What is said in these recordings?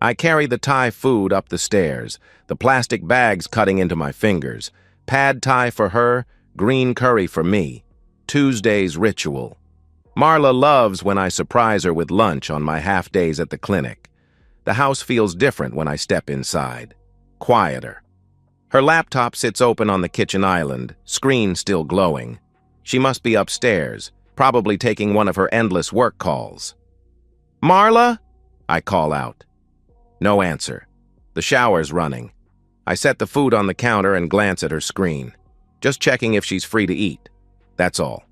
I carry the Thai food up the stairs, the plastic bags cutting into my fingers. Pad Thai for her, green curry for me. Tuesday's ritual. Marla loves when I surprise her with lunch on my half days at the clinic. The house feels different when I step inside. Quieter. Her laptop sits open on the kitchen island, screen still glowing. She must be upstairs, probably taking one of her endless work calls. "Marla?" I call out. No answer. The shower's running. I set the food on the counter and glance at her screen, just checking if she's free to eat. That's all.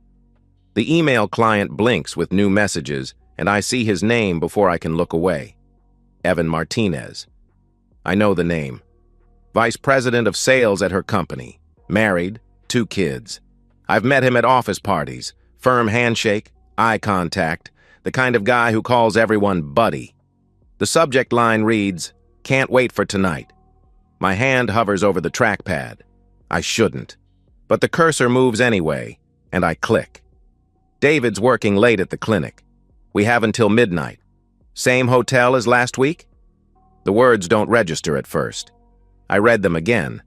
The email client blinks with new messages, and I see his name before I can look away. Evan Martinez. I know the name. Vice President of Sales at her company. Married, 2 kids. I've met him at office parties. Firm handshake, eye contact, the kind of guy who calls everyone buddy. The subject line reads, "Can't wait for tonight." My hand hovers over the trackpad. I shouldn't. But the cursor moves anyway, and I click. David's working late at the clinic. We have until midnight. Same hotel as last week? The words don't register at first. I read them again,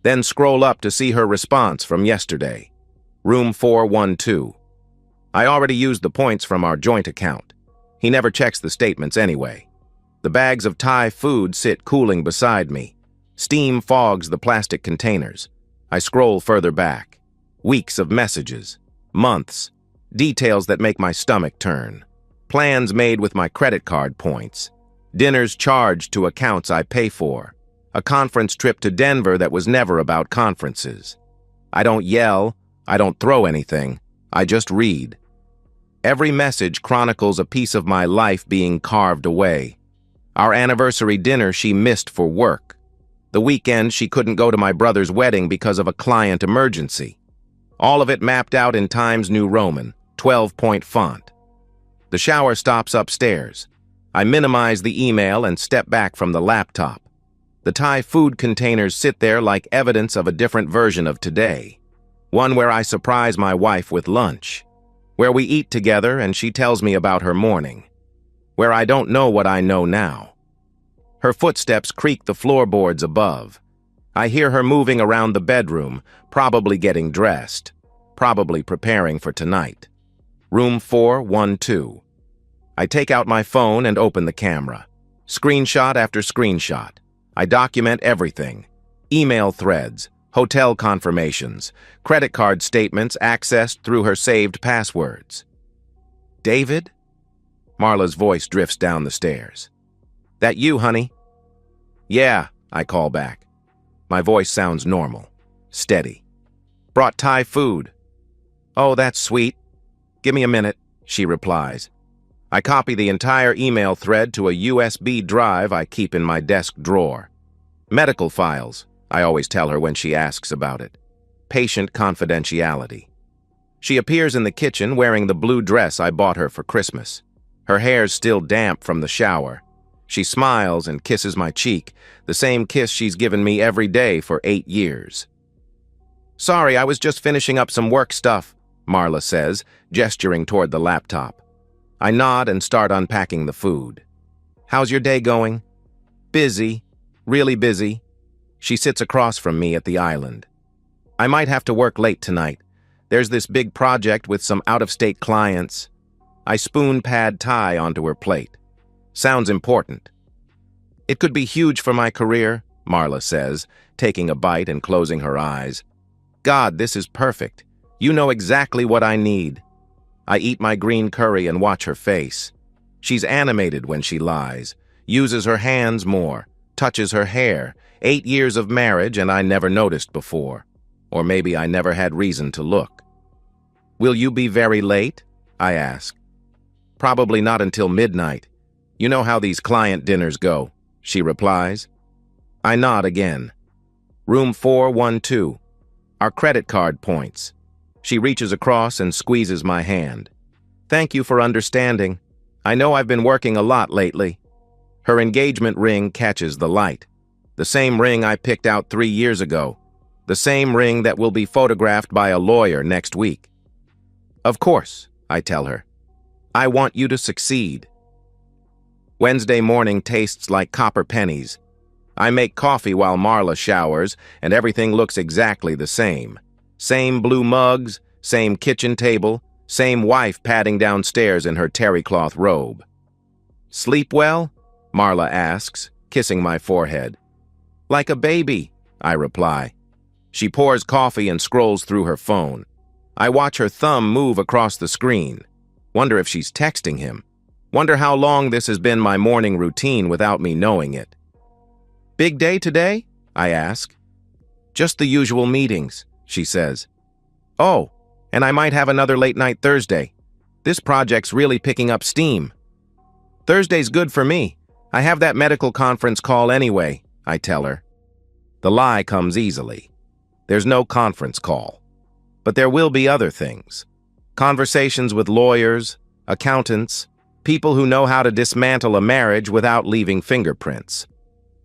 then scroll up to see her response from yesterday. Room 412. I already used the points from our joint account. He never checks the statements anyway. The bags of Thai food sit cooling beside me. Steam fogs the plastic containers. I scroll further back. Weeks of messages. Months. Details that make my stomach turn. Plans made with my credit card points. Dinners charged to accounts I pay for. A conference trip to Denver that was never about conferences. I don't yell. I don't throw anything. I just read. Every message chronicles a piece of my life being carved away. Our anniversary dinner she missed for work. The weekend she couldn't go to my brother's wedding because of a client emergency. All of it mapped out in Times New Roman, 12-point font. The shower stops upstairs. I minimize the email and step back from the laptop. The Thai food containers sit there like evidence of a different version of today. One where I surprise my wife with lunch. Where we eat together and she tells me about her morning. Where I don't know what I know now. Her footsteps creak the floorboards above. I hear her moving around the bedroom, probably getting dressed, probably preparing for tonight. Room 412. I take out my phone and open the camera. Screenshot after screenshot. I document everything. Email threads, hotel confirmations, credit card statements accessed through her saved passwords. David? Marla's voice drifts down the stairs. "That you, honey?" "Yeah," I call back. My voice sounds normal, steady. "Brought Thai food." "Oh, that's sweet. Give me a minute," she replies. I copy the entire email thread to a USB drive I keep in my desk drawer. Medical files, I always tell her when she asks about it. Patient confidentiality. She appears in the kitchen wearing the blue dress I bought her for Christmas. Her hair's still damp from the shower. She smiles and kisses my cheek, the same kiss she's given me every day for 8 years. "Sorry, I was just finishing up some work stuff," Marla says, gesturing toward the laptop. I nod and start unpacking the food. "How's your day going?" "Busy. Really busy." She sits across from me at the island. "I might have to work late tonight. There's this big project with some out-of-state clients." I spoon Pad Thai onto her plate. "Sounds important." "It could be huge for my career," Marla says, taking a bite and closing her eyes. "God, this is perfect. You know exactly what I need." I eat my green curry and watch her face. She's animated when she lies, uses her hands more, touches her hair. 8 years of marriage and I never noticed before. Or maybe I never had reason to look. "Will you be very late?" I ask. "Probably not until midnight. You know how these client dinners go," she replies. I nod again. Room 412. Our credit card points. She reaches across and squeezes my hand. "Thank you for understanding. I know I've been working a lot lately." Her engagement ring catches the light. The same ring I picked out 3 years ago. The same ring that will be photographed by a lawyer next week. "Of course," I tell her. "I want you to succeed." Wednesday morning tastes like copper pennies. I make coffee while Marla showers, and everything looks exactly the same. Same blue mugs, same kitchen table, same wife padding downstairs in her terry-cloth robe. "Sleep well?" Marla asks, kissing my forehead. "Like a baby," I reply. She pours coffee and scrolls through her phone. I watch her thumb move across the screen. Wonder if she's texting him. Wonder how long this has been my morning routine without me knowing it. "Big day today?" I ask. "Just the usual meetings," she says. "Oh, and I might have another late night Thursday. This project's really picking up steam." "Thursday's good for me. I have that medical conference call anyway," I tell her. The lie comes easily. There's no conference call. But there will be other things. Conversations with lawyers, accountants, people who know how to dismantle a marriage without leaving fingerprints.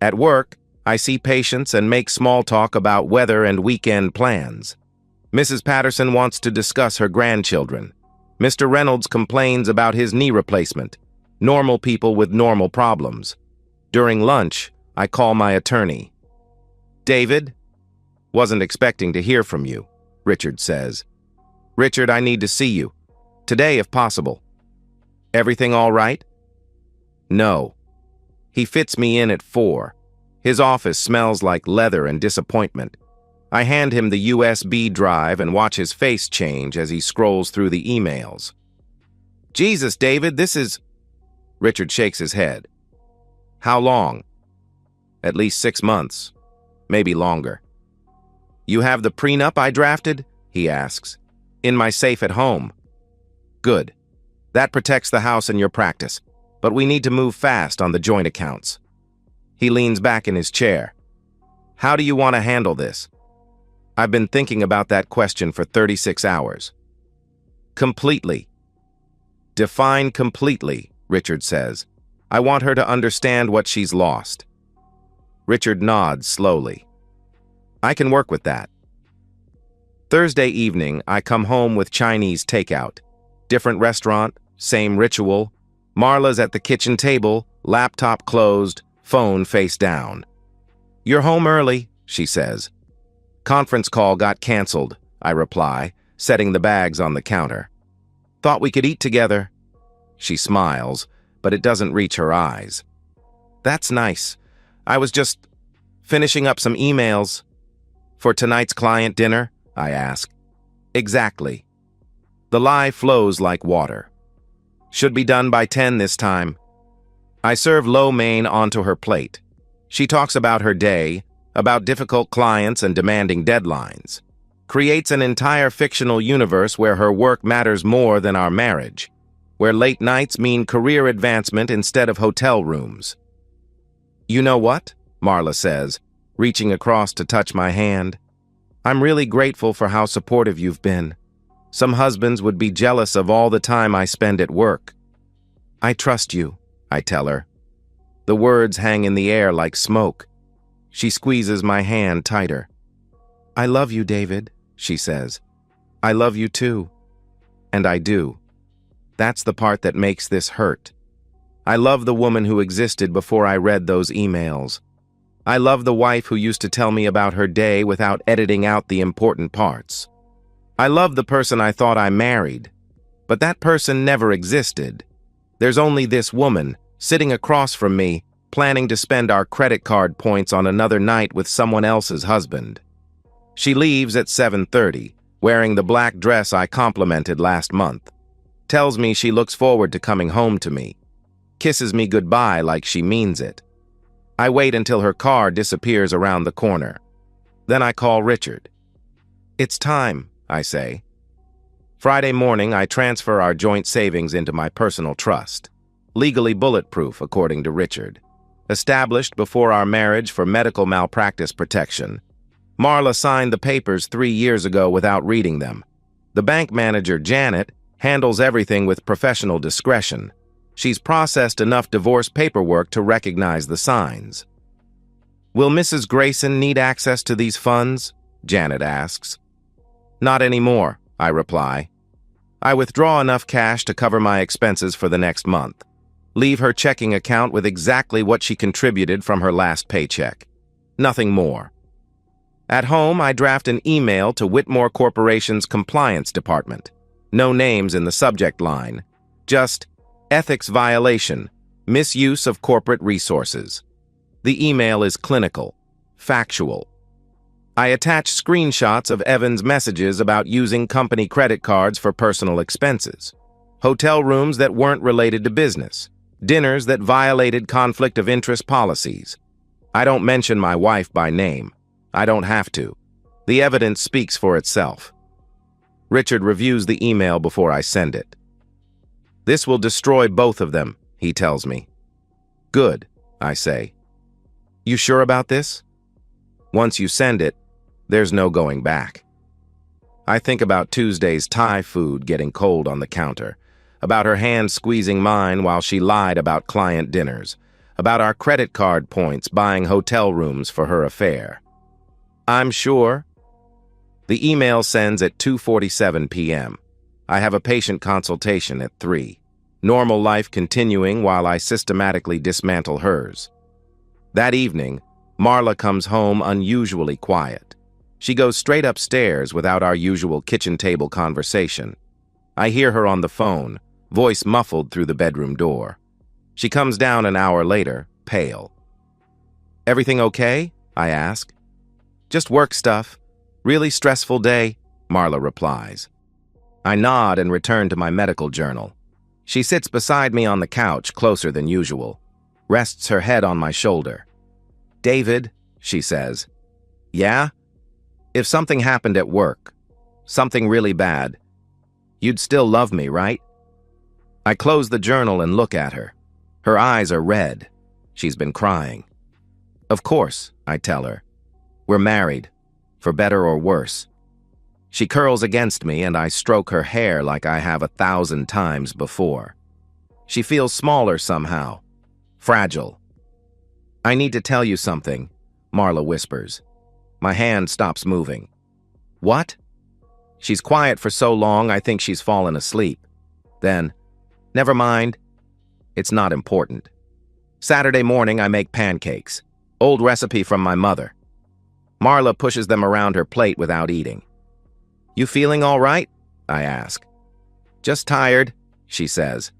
At work, I see patients and make small talk about weather and weekend plans. Mrs. Patterson wants to discuss her grandchildren. Mr. Reynolds complains about his knee replacement. Normal people with normal problems. During lunch, I call my attorney. "David? Wasn't expecting to hear from you," Richard says. "Richard, I need to see you. Today, if possible." "Everything all right?" "No." He fits me in at 4. His office smells like leather and disappointment. I hand him the USB drive and watch his face change as he scrolls through the emails. "Jesus, David, this is..." Richard shakes his head. "How long?" "At least 6 months. Maybe longer." "You have the prenup I drafted?" he asks. "In my safe at home." "Good. That protects the house and your practice. But we need to move fast on the joint accounts." He leans back in his chair. "How do you want to handle this?" I've been thinking about that question for 36 hours. "Completely." "Define completely," Richard says. "I want her to understand what she's lost." Richard nods slowly. "I can work with that." Thursday evening, I come home with Chinese takeout. Different restaurant, same ritual. Marla's at the kitchen table, laptop closed, phone face down. "You're home early," she says. "Conference call got canceled," I reply, setting the bags on the counter. "Thought we could eat together." She smiles, but it doesn't reach her eyes. "That's nice. I was just finishing up some emails." "For tonight's client dinner?" I ask. "Exactly." The lie flows like water. "Should be done by 10 this time." I serve lo mein onto her plate. She talks about her day, about difficult clients and demanding deadlines. Creates an entire fictional universe where her work matters more than our marriage, where late nights mean career advancement instead of hotel rooms. "You know what?" Marla says, reaching across to touch my hand. "I'm really grateful for how supportive you've been. Some husbands would be jealous of all the time I spend at work." "I trust you," I tell her. The words hang in the air like smoke. She squeezes my hand tighter. "I love you, David," she says. "I love you too." And I do. That's the part that makes this hurt. I love the woman who existed before I read those emails. I love the wife who used to tell me about her day without editing out the important parts. I love the person I thought I married, but that person never existed. There's only this woman, sitting across from me, planning to spend our credit card points on another night with someone else's husband. She leaves at 7:30, wearing the black dress I complimented last month. Tells me she looks forward to coming home to me. Kisses me goodbye like she means it. I wait until her car disappears around the corner. Then I call Richard. "It's time," I say. Friday morning, I transfer our joint savings into my personal trust. Legally bulletproof, according to Richard. Established before our marriage for medical malpractice protection. Marla signed the papers 3 years ago without reading them. The bank manager, Janet, handles everything with professional discretion. She's processed enough divorce paperwork to recognize the signs. "Will Mrs. Grayson need access to these funds?" Janet asks. "Not anymore," I reply. "I withdraw enough cash to cover my expenses for the next month. Leave her checking account with exactly what she contributed from her last paycheck. Nothing more. At home, I draft an email to Whitmore Corporation's compliance department. No names in the subject line. Just ethics violation, misuse of corporate resources. The email is clinical, factual. I attach screenshots of Evan's messages about using company credit cards for personal expenses, hotel rooms that weren't related to business, dinners that violated conflict of interest policies. I don't mention my wife by name. I don't have to. The evidence speaks for itself. Richard reviews the email before I send it. This will destroy both of them, he tells me. Good, I say. You sure about this? Once you send it, there's no going back. I think about Tuesday's Thai food getting cold on the counter, about her hand squeezing mine while she lied about client dinners, about our credit card points buying hotel rooms for her affair. I'm sure. The email sends at 2:47 p.m. I have a patient consultation at 3. Normal life continuing while I systematically dismantle hers. That evening, Marla comes home unusually quiet. She goes straight upstairs without our usual kitchen table conversation. I hear her on the phone, voice muffled through the bedroom door. She comes down an hour later, pale. Everything okay? I ask. Just work stuff. Really stressful day, Marla replies. I nod and return to my medical journal. She sits beside me on the couch, closer than usual, rests her head on my shoulder. David, she says. Yeah? If something happened at work, something really bad, you'd still love me, right? I close the journal and look at her. Her eyes are red. She's been crying. Of course, I tell her. We're married, for better or worse. She curls against me and I stroke her hair like I have 1,000 times before. She feels smaller somehow, fragile. I need to tell you something, Marla whispers. My hand stops moving. What? She's quiet for so long I think she's fallen asleep. Then, never mind. It's not important. Saturday morning I make pancakes. Old recipe from my mother. Marla pushes them around her plate without eating. You feeling all right? I ask. Just tired, she says.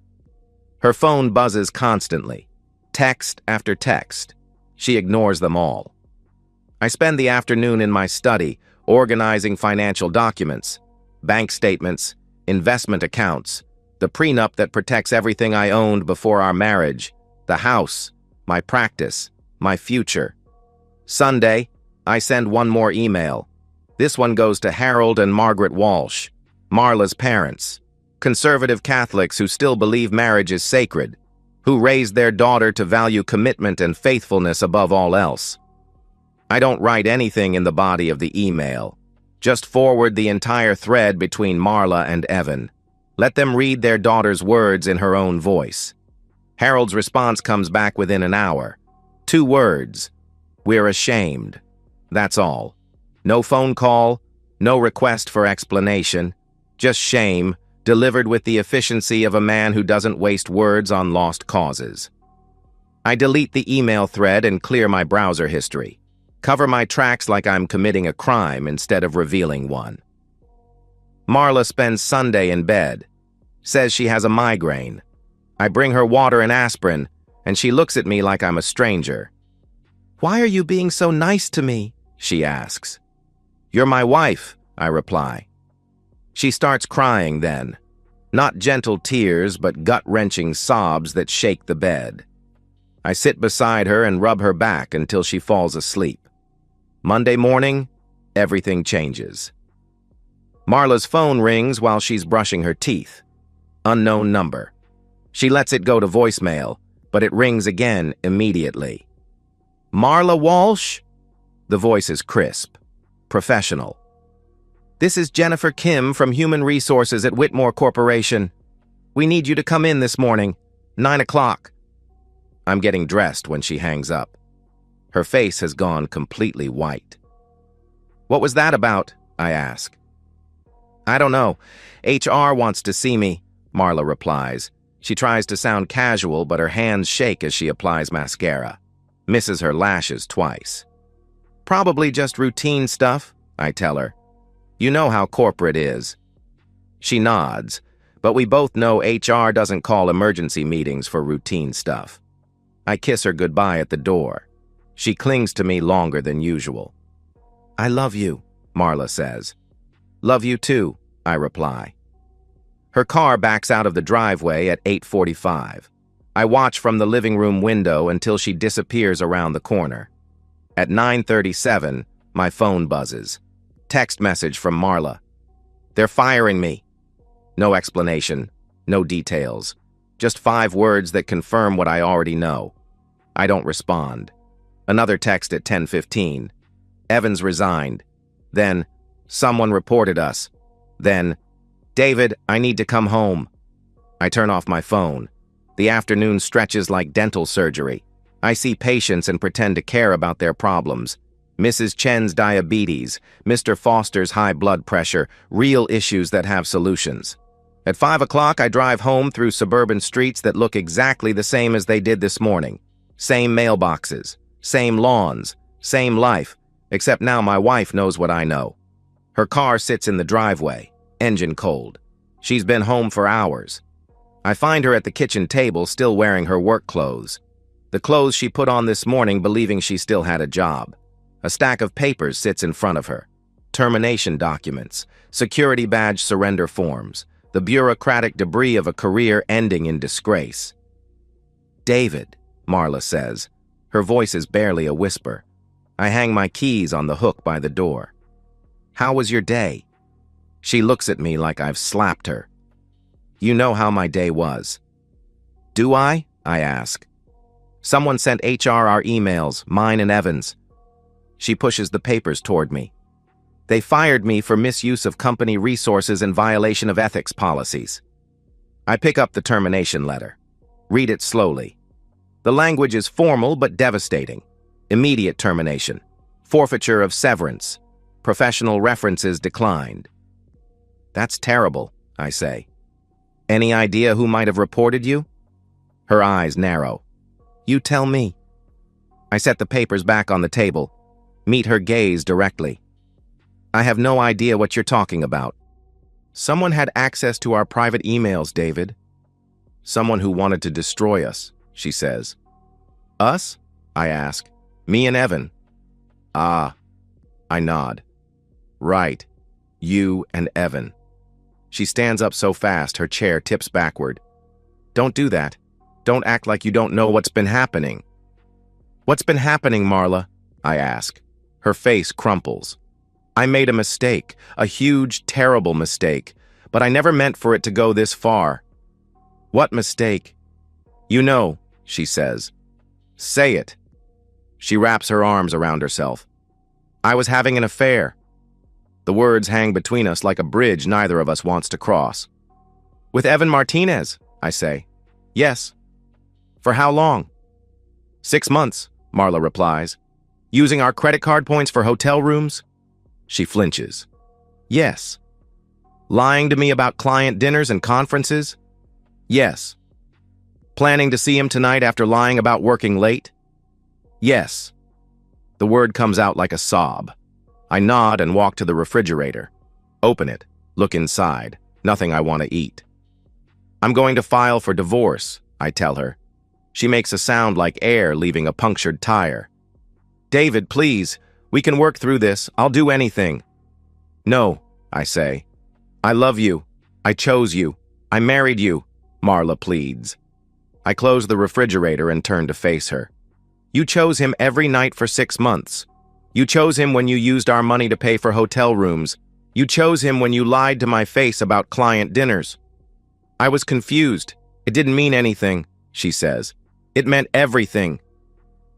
Her phone buzzes constantly. Text after text. She ignores them all. I spend the afternoon in my study, organizing financial documents, bank statements, investment accounts, the prenup that protects everything I owned before our marriage, the house, my practice, my future. Sunday, I send one more email. This one goes to Harold and Margaret Walsh, Marla's parents, conservative Catholics who still believe marriage is sacred, who raised their daughter to value commitment and faithfulness above all else. I don't write anything in the body of the email. Just forward the entire thread between Marla and Evan. Let them read their daughter's words in her own voice. Harold's response comes back within an hour. 2 words. We're ashamed. That's all. No phone call, no request for explanation. Just shame, delivered with the efficiency of a man who doesn't waste words on lost causes. I delete the email thread and clear my browser history. Cover my tracks like I'm committing a crime instead of revealing one. Marla spends Sunday in bed. Says she has a migraine. I bring her water and aspirin, and she looks at me like I'm a stranger. Why are you being so nice to me? She asks. You're my wife, I reply. She starts crying then. Not gentle tears, but gut-wrenching sobs that shake the bed. I sit beside her and rub her back until she falls asleep. Monday morning, everything changes. Marla's phone rings while she's brushing her teeth. Unknown number. She lets it go to voicemail, but it rings again immediately. Marla Walsh? The voice is crisp, professional. This is Jennifer Kim from Human Resources at Whitmore Corporation. We need you to come in this morning, 9 o'clock. I'm getting dressed when she hangs up. Her face has gone completely white. What was that about? I ask. I don't know. HR wants to see me, Marla replies. She tries to sound casual, but her hands shake as she applies mascara. Misses her lashes twice. Probably just routine stuff, I tell her. You know how corporate is. She nods, but we both know HR doesn't call emergency meetings for routine stuff. I kiss her goodbye at the door. She clings to me longer than usual. I love you, Marla says. Love you too, I reply. Her car backs out of the driveway at 8:45. I watch from the living room window until she disappears around the corner. At 9:37, my phone buzzes. Text message from Marla. They're firing me. No explanation, no details. Just 5 words that confirm what I already know. I don't respond. Another text at 10:15. Evans resigned. Then, someone reported us. Then, David, I need to come home. I turn off my phone. The afternoon stretches like dental surgery. I see patients and pretend to care about their problems. Mrs. Chen's diabetes, Mr. Foster's high blood pressure, real issues that have solutions. At 5 o'clock, I drive home through suburban streets that look exactly the same as they did this morning. Same mailboxes, same lawns, same life, except now my wife knows what I know. Her car sits in the driveway, engine cold. She's been home for hours. I find her at the kitchen table still wearing her work clothes. The clothes she put on this morning believing she still had a job. A stack of papers sits in front of her. Termination documents, security badge surrender forms, the bureaucratic debris of a career ending in disgrace. David, Marla says. Her voice is barely a whisper. I hang my keys on the hook by the door. How was your day? She looks at me like I've slapped her. You know how my day was. Do I ask. Someone sent HR our emails, mine and Evans. She pushes the papers toward me. They fired me for misuse of company resources and violation of ethics policies. I pick up the termination letter. Read it slowly. The language is formal but devastating. Immediate termination. Forfeiture of severance. Professional references declined. That's terrible, I say. Any idea who might have reported you? Her eyes narrow. You tell me. I set the papers back on the table. Meet her gaze directly. I have no idea what you're talking about. Someone had access to our private emails, David. Someone who wanted to destroy us, she says. Us? I ask. Me and Evan. Ah. I nod. Right. You and Evan. She stands up so fast her chair tips backward. Don't do that. Don't act like you don't know what's been happening. What's been happening, Marla? I ask. Her face crumples. I made a mistake, a huge, terrible mistake, but I never meant for it to go this far. What mistake? You know, she says. Say it. She wraps her arms around herself. I was having an affair. The words hang between us like a bridge neither of us wants to cross. With Evan Martinez, I say. Yes. For how long? 6 months, Marla replies. Using our credit card points for hotel rooms? She flinches. Yes. Lying to me about client dinners and conferences? Yes. Planning to see him tonight after lying about working late? Yes. The word comes out like a sob. I nod and walk to the refrigerator. Open it. Look inside. Nothing I want to eat. I'm going to file for divorce, I tell her. She makes a sound like air leaving a punctured tire. David, please. We can work through this. I'll do anything. No, I say. I love you. I chose you. I married you, Marla pleads. I close the refrigerator and turn to face her. You chose him every night for 6 months. You chose him when you used our money to pay for hotel rooms. You chose him when you lied to my face about client dinners. I was confused. It didn't mean anything, she says. It meant everything.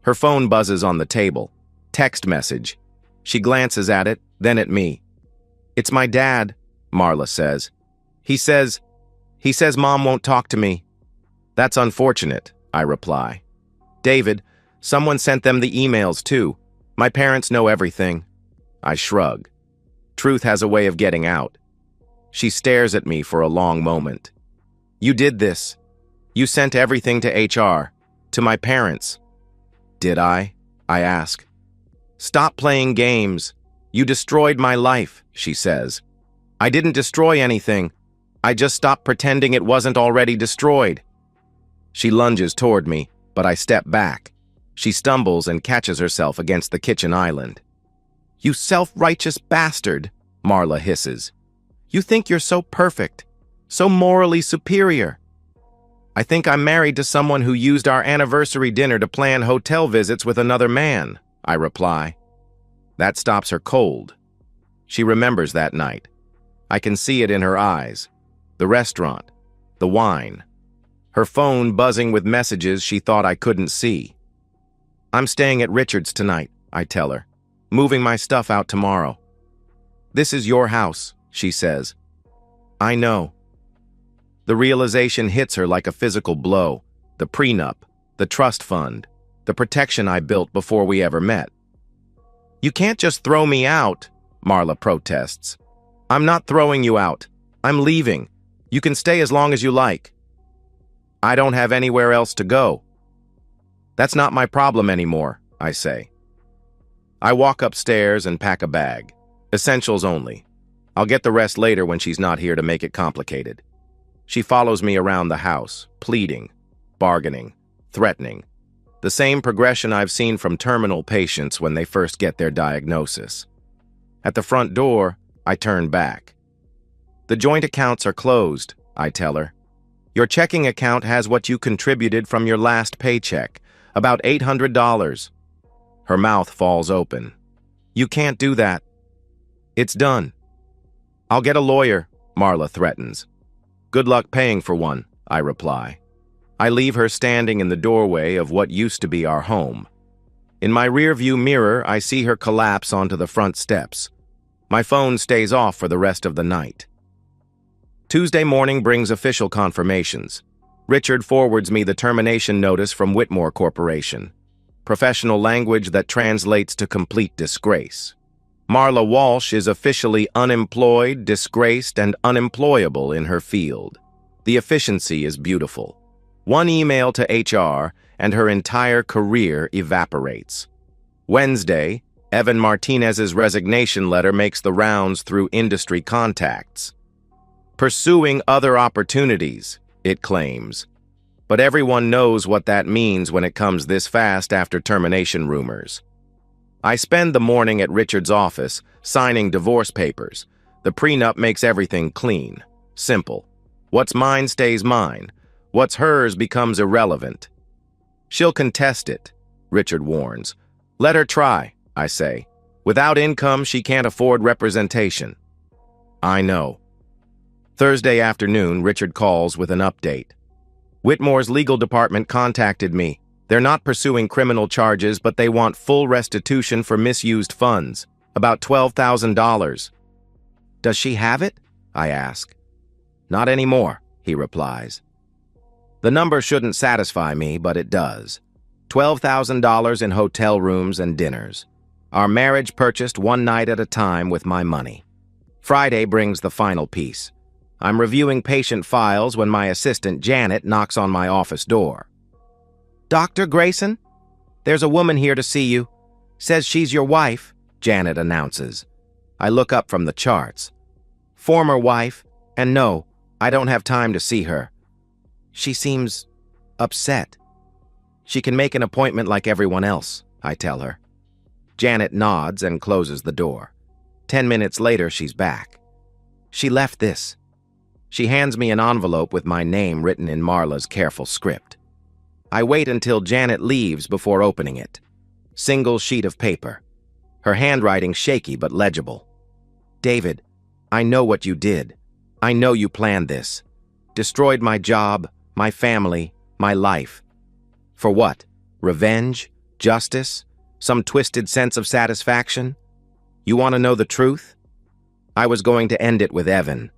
Her phone buzzes on the table. Text message. She glances at it, then at me. It's my dad, Marla says. He says Mom won't talk to me. That's unfortunate, I reply. David, someone sent them the emails too. My parents know everything. I shrug. Truth has a way of getting out. She stares at me for a long moment. You did this. You sent everything to HR, to my parents. Did I? I ask. Stop playing games. You destroyed my life, she says. I didn't destroy anything. I just stopped pretending it wasn't already destroyed. She lunges toward me, but I step back. She stumbles and catches herself against the kitchen island. You self-righteous bastard, Marla hisses. You think you're so perfect, so morally superior. I think I'm married to someone who used our anniversary dinner to plan hotel visits with another man, I reply. That stops her cold. She remembers that night. I can see it in her eyes. The restaurant, the wine, her phone buzzing with messages she thought I couldn't see. I'm staying at Richard's tonight, I tell her, moving my stuff out tomorrow. This is your house, she says. I know. The realization hits her like a physical blow. The prenup, the trust fund, the protection I built before we ever met. You can't just throw me out, Marla protests. I'm not throwing you out. I'm leaving. You can stay as long as you like. I don't have anywhere else to go. That's not my problem anymore, I say. I walk upstairs and pack a bag. Essentials only. I'll get the rest later when she's not here to make it complicated. She follows me around the house, pleading, bargaining, threatening. The same progression I've seen from terminal patients when they first get their diagnosis. At the front door, I turn back. The joint accounts are closed, I tell her. Your checking account has what you contributed from your last paycheck, about $800. Her mouth falls open. You can't do that. It's done. I'll get a lawyer, Marla threatens. Good luck paying for one, I reply. I leave her standing in the doorway of what used to be our home. In my rearview mirror, I see her collapse onto the front steps. My phone stays off for the rest of the night. Tuesday morning brings official confirmations. Richard forwards me the termination notice from Whitmore Corporation. Professional language that translates to complete disgrace. Marla Walsh is officially unemployed, disgraced, and unemployable in her field. The efficiency is beautiful. One email to HR, and her entire career evaporates. Wednesday, Evan Martinez's resignation letter makes the rounds through industry contacts. Pursuing other opportunities, it claims. But everyone knows what that means when it comes this fast after termination rumors. I spend the morning at Richard's office, signing divorce papers. The prenup makes everything clean, simple. What's mine stays mine. What's hers becomes irrelevant. She'll contest it, Richard warns. Let her try, I say. Without income, she can't afford representation. I know. Thursday afternoon, Richard calls with an update. Whitmore's legal department contacted me. They're not pursuing criminal charges, but they want full restitution for misused funds, about $12,000. Does she have it? I ask. Not anymore, he replies. The number shouldn't satisfy me, but it does. $12,000 in hotel rooms and dinners. Our marriage purchased one night at a time with my money. Friday brings the final piece. I'm reviewing patient files when my assistant Janet knocks on my office door. Dr. Grayson? There's a woman here to see you. Says she's your wife, Janet announces. I look up from the charts. Former wife, and no, I don't have time to see her. She seems upset. She can make an appointment like everyone else, I tell her. Janet nods and closes the door. 10 minutes later, she's back. She left this. She hands me an envelope with my name written in Marla's careful script. I wait until Janet leaves before opening it. Single sheet of paper. Her handwriting shaky but legible. David, I know what you did. I know you planned this. Destroyed my job, my family, my life. For what? Revenge? Justice? Some twisted sense of satisfaction? You want to know the truth? I was going to end it with Evan.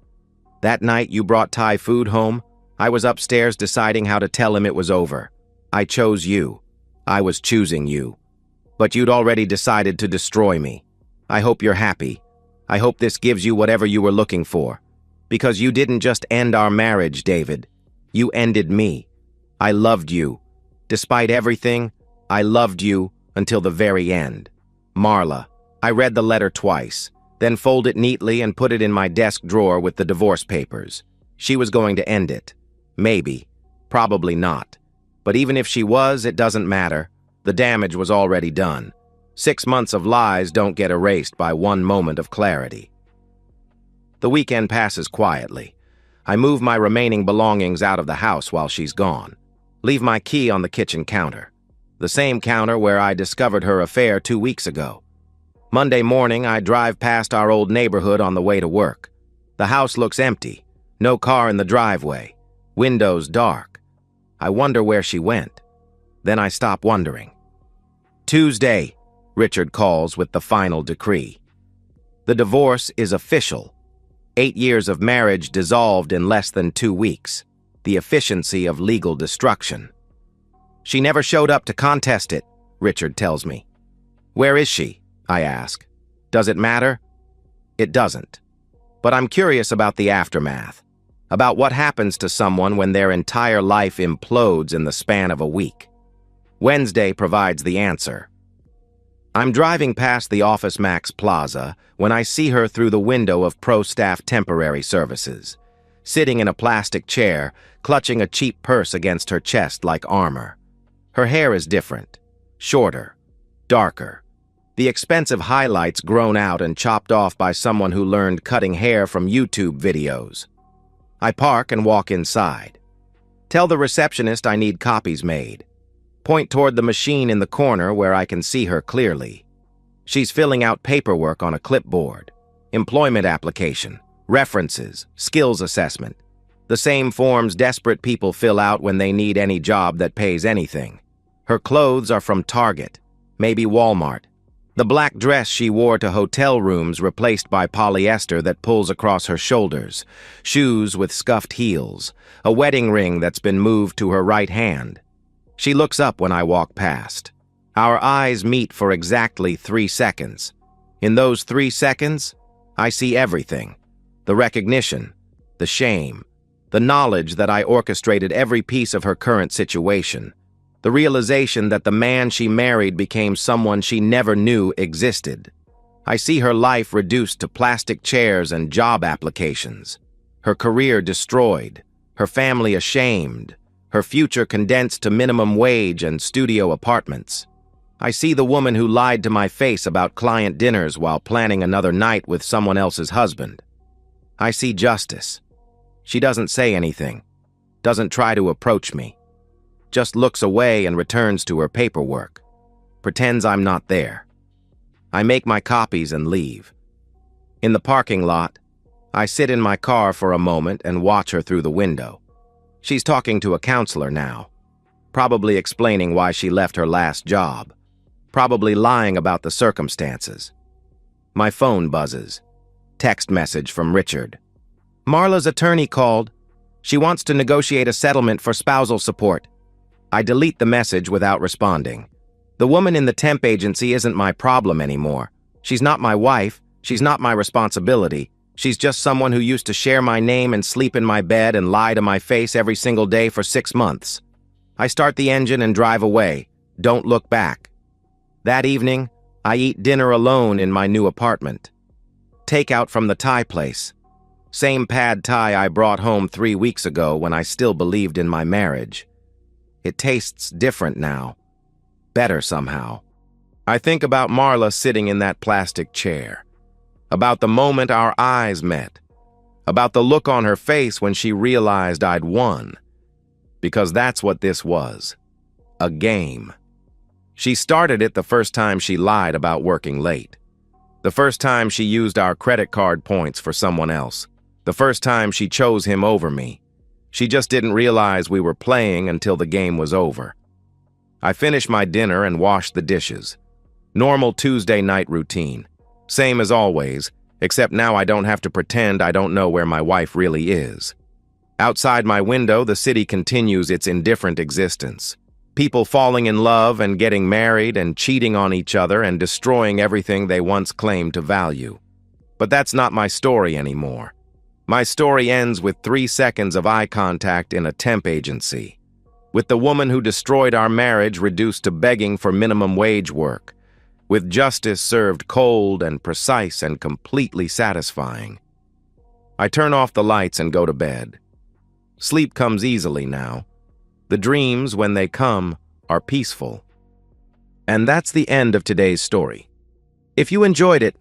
That night you brought Thai food home, I was upstairs deciding how to tell him it was over. I chose you. I was choosing you. But you'd already decided to destroy me. I hope you're happy. I hope this gives you whatever you were looking for. Because you didn't just end our marriage, David. You ended me. I loved you. Despite everything, I loved you until the very end. Marla. I read the letter twice, then folded it neatly and put it in my desk drawer with the divorce papers. She was going to end it. Maybe. Probably not. But even if she was, it doesn't matter. The damage was already done. 6 months of lies don't get erased by one moment of clarity. The weekend passes quietly. I move my remaining belongings out of the house while she's gone. Leave my key on the kitchen counter. The same counter where I discovered her affair 2 weeks ago. Monday morning, I drive past our old neighborhood on the way to work. The house looks empty. No car in the driveway. Windows dark. I wonder where she went. Then I stop wondering. Tuesday, Richard calls with the final decree. The divorce is official. 8 years of marriage dissolved in less than 2 weeks. The efficiency of legal destruction. She never showed up to contest it, Richard tells me. Where is she? I ask. Does it matter? It doesn't. But I'm curious about the aftermath. About what happens to someone when their entire life implodes in the span of a week. Wednesday provides the answer. I'm driving past the Office Max Plaza when I see her through the window of Pro Staff Temporary Services, sitting in a plastic chair, clutching a cheap purse against her chest like armor. Her hair is different, shorter, darker. The expensive highlights grown out and chopped off by someone who learned cutting hair from YouTube videos. I park and walk inside. Tell the receptionist I need copies made. Point toward the machine in the corner where I can see her clearly. She's filling out paperwork on a clipboard. Employment application, references, skills assessment. The same forms desperate people fill out when they need any job that pays anything. Her clothes are from Target, maybe Walmart. The black dress she wore to hotel rooms replaced by polyester that pulls across her shoulders, shoes with scuffed heels, a wedding ring that's been moved to her right hand. She looks up when I walk past. Our eyes meet for exactly 3 seconds. In those 3 seconds, I see everything. The recognition, the shame, the knowledge that I orchestrated every piece of her current situation, the realization that the man she married became someone she never knew existed. I see her life reduced to plastic chairs and job applications, her career destroyed, her family ashamed, her future condensed to minimum wage and studio apartments. I see the woman who lied to my face about client dinners while planning another night with someone else's husband. I see justice. She doesn't say anything, doesn't try to approach me, just looks away and returns to her paperwork, pretends I'm not there. I make my copies and leave. In the parking lot, I sit in my car for a moment and watch her through the window. She's talking to a counselor now, probably explaining why she left her last job, probably lying about the circumstances. My phone buzzes. Text message from Richard. Marla's attorney called. She wants to negotiate a settlement for spousal support. I delete the message without responding. The woman in the temp agency isn't my problem anymore. She's not my wife. She's not my responsibility. She's just someone who used to share my name and sleep in my bed and lie to my face every single day for 6 months. I start the engine and drive away. Don't look back. That evening, I eat dinner alone in my new apartment. Takeout from the Thai place. Same pad Thai I brought home 3 weeks ago when I still believed in my marriage. It tastes different now. Better somehow. I think about Marla sitting in that plastic chair. About the moment our eyes met. About the look on her face when she realized I'd won. Because that's what this was. A game. She started it the first time she lied about working late. The first time she used our credit card points for someone else. The first time she chose him over me. She just didn't realize we were playing until the game was over. I finished my dinner and washed the dishes. Normal Tuesday night routine. Same as always, except now I don't have to pretend I don't know where my wife really is. Outside my window, the city continues its indifferent existence. People falling in love and getting married and cheating on each other and destroying everything they once claimed to value. But that's not my story anymore. My story ends with 3 seconds of eye contact in a temp agency. with the woman who destroyed our marriage reduced to begging for minimum wage work, with justice served cold and precise and completely satisfying. I turn off the lights and go to bed. Sleep comes easily now. The dreams, when they come, are peaceful. And that's the end of today's story. If you enjoyed it,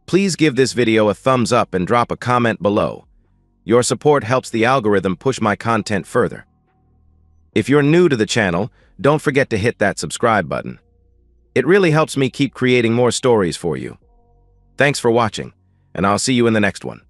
please give this video a thumbs up and drop a comment below. Your support helps the algorithm push my content further. If you're new to the channel, don't forget to hit that subscribe button. It really helps me keep creating more stories for you. Thanks for watching, and I'll see you in the next one.